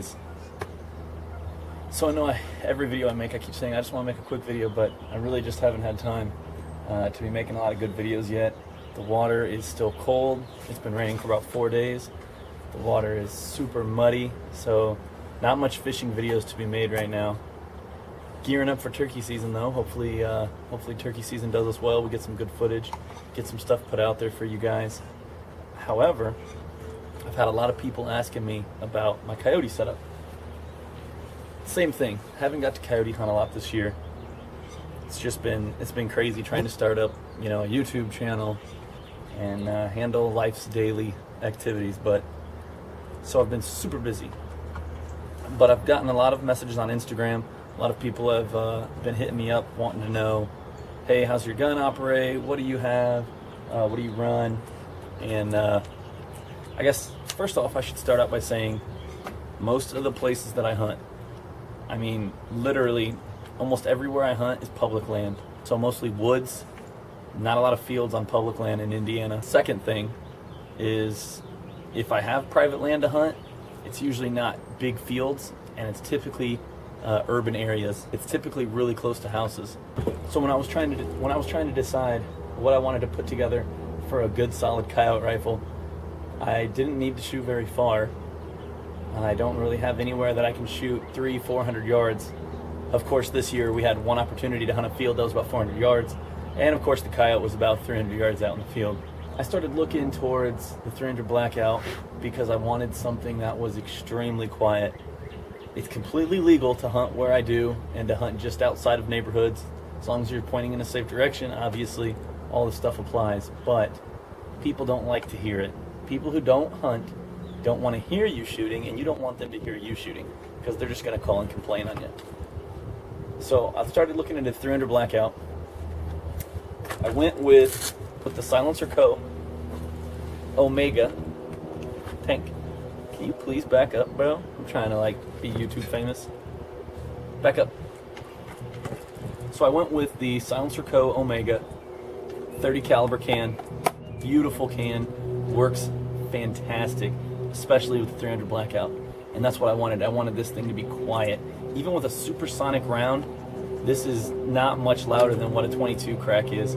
guys. So I know every video I make, I keep saying I just want to make a quick video, but I really just haven't had time to be making a lot of good videos yet. The water is still cold. It's been raining for about 4 days. The water is super muddy, so not much fishing videos to be made right now. Gearing up for turkey season though. Hopefully turkey season does us well. We get some good footage, get some stuff put out there for you guys. However, I've had a lot of people asking me about my coyote setup. Same thing. Haven't got to coyote hunt a lot this year. It's been crazy trying to start up, a YouTube channel and handle life's daily activities. So I've been super busy. But I've gotten a lot of messages on Instagram. A lot of people have been hitting me up wanting to know, hey, how's your gun operate? What do you have? What do you run? And I guess first off, I should start out by saying most of the places that I hunt, I mean, literally almost everywhere I hunt is public land. So mostly woods, not a lot of fields on public land in Indiana. Second thing is, if I have private land to hunt, it's usually not big fields, and it's typically urban areas. It's typically really close to houses. So when I was trying to decide what I wanted to put together for a good solid coyote rifle, I didn't need to shoot very far. I don't really have anywhere that I can shoot 300-400 yards. Of course, this year we had one opportunity to hunt a field that was about 400 yards, and of course the coyote was about 300 yards out in the field. I started looking towards the 300 Blackout because I wanted something that was extremely quiet. It's completely legal to hunt where I do and to hunt just outside of neighborhoods. As long as you're pointing in a safe direction, obviously all this stuff applies, but people don't like to hear it. People who don't hunt don't want to hear you shooting, and you don't want them to hear you shooting because they're just going to call and complain on you. So I started looking into 300 Blackout. I went with the Silencerco Omega. Tank, can you please back up, bro? I'm trying to be YouTube famous. Back up. So I went with the Silencerco Omega 30 caliber can. Beautiful can, works fantastic, especially with the 300 Blackout. And that's what I wanted. I wanted this thing to be quiet. Even with a supersonic round, this is not much louder than what a 22 crack is.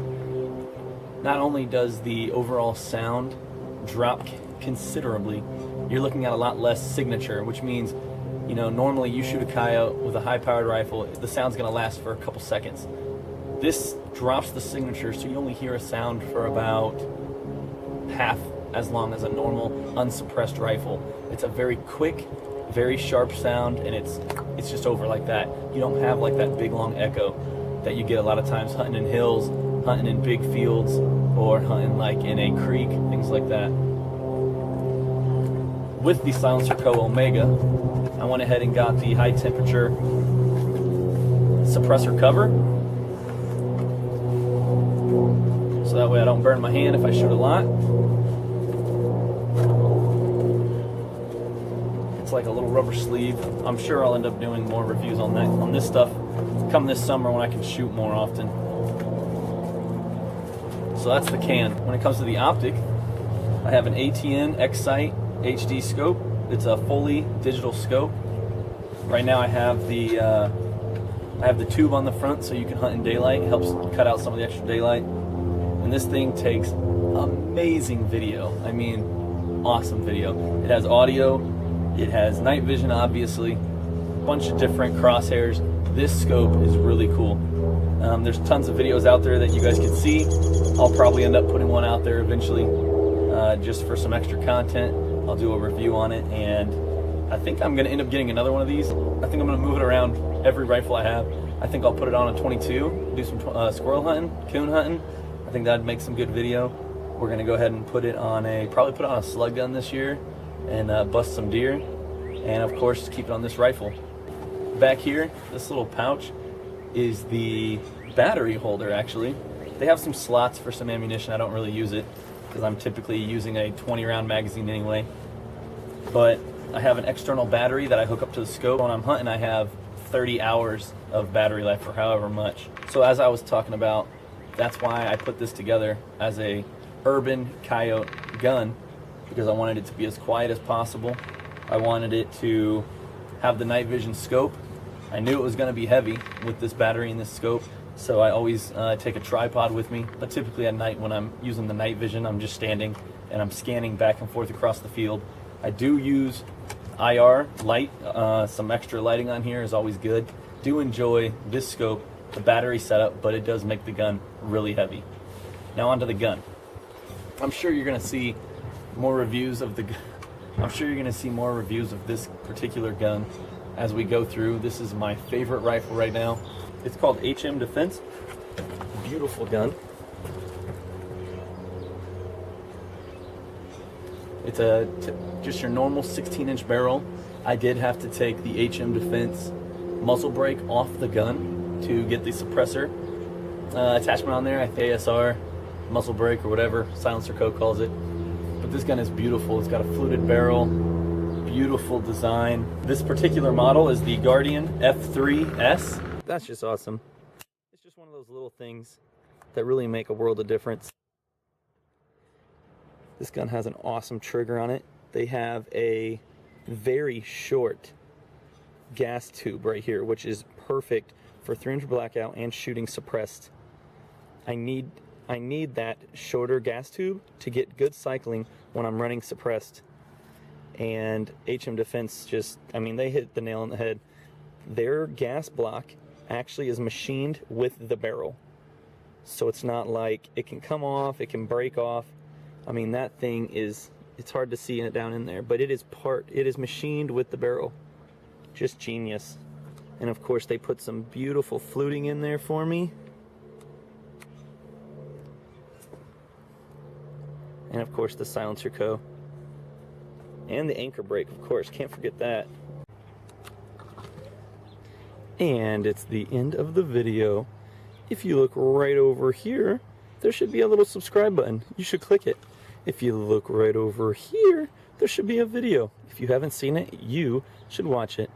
Not only does the overall sound drop considerably, you're looking at a lot less signature, which means, normally you shoot a coyote with a high-powered rifle, the sound's going to last for a couple seconds. This drops the signature, so you only hear a sound for about half as long as a normal unsuppressed rifle. It's a very quick, very sharp sound, and it's just over like that. You don't have that big long echo that you get a lot of times hunting in hills, hunting in big fields, or hunting in a creek, things like that. With the Silencerco Omega, I went ahead and got the high temperature suppressor cover, so that way I don't burn my hand if I shoot a lot. Like a little rubber sleeve. I'm sure I'll end up doing more reviews on this stuff come this summer when I can shoot more often. So that's the can. When it comes to the optic, I have an ATN X-Sight HD scope. It's a fully digital scope. Right now I have the tube on the front so you can hunt in daylight. It helps cut out some of the extra daylight. And this thing takes amazing video. I mean, awesome video. It has audio. It has night vision, obviously, a bunch of different crosshairs. This scope is really cool. There's tons of videos out there that you guys can see. I'll probably end up putting one out there eventually, just for some extra content. I'll do a review on it, and I think I'm going to end up getting another one of these. I think I'm going to move it around every rifle I have. I think I'll put it on a 22, do some squirrel hunting, coon hunting. I think that'd make some good video. We're going to go ahead and probably put it on a slug gun this year, and bust some deer, and of course keep it on this rifle. Back here, this little pouch is the battery holder. Actually, they have some slots for some ammunition. I don't really use it because I'm typically using a 20 round magazine anyway, but I have an external battery that I hook up to the scope. When I'm hunting, I have 30 hours of battery life, or however much. So as I was talking about, that's why I put this together as a urban coyote gun, because I wanted it to be as quiet as possible. I wanted it to have the night vision scope. I knew it was going to be heavy with this battery and this scope, so I always take a tripod with me. But typically at night when I'm using the night vision, I'm just standing and I'm scanning back and forth across the field. I do use IR light, some extra lighting on here is always good. Do enjoy this scope, the battery setup, but it does make the gun really heavy. Now onto the gun. I'm sure you're going to see more reviews of the I'm sure you're going to see more reviews of this particular gun as we go through. This is my favorite rifle right now. It's called HM Defense. Beautiful gun. It's just your normal 16-inch barrel. I did have to take the HM Defense muzzle brake off the gun to get the suppressor attachment on there. I think ASR, muzzle brake, or whatever Silencerco calls it. But this gun is beautiful. It's got a fluted barrel, beautiful design. This particular model is the Guardian F3S. That's just awesome. It's just one of those little things that really make a world of difference. This gun has an awesome trigger on it. They have a very short gas tube right here, which is perfect for 300 blackout and shooting suppressed. I need that shorter gas tube to get good cycling when I'm running suppressed. And HM Defense just, I mean, they hit the nail on the head. Their gas block actually is machined with the barrel. So it's not like it can come off, it can break off. I mean, that thing is, it's hard to see it down in there, but it is machined with the barrel. Just genius. And of course they put some beautiful fluting in there for me. And of course the Silencerco. And the anchor brake, of course, can't forget that. And it's the end of the video. If you look right over here, there should be a little subscribe button. You should click it. If you look right over here, there should be a video. If you haven't seen it, you should watch it.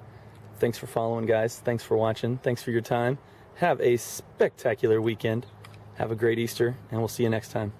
Thanks for following, guys. Thanks for watching. Thanks for your time. Have a spectacular weekend. Have a great Easter, and we'll see you next time.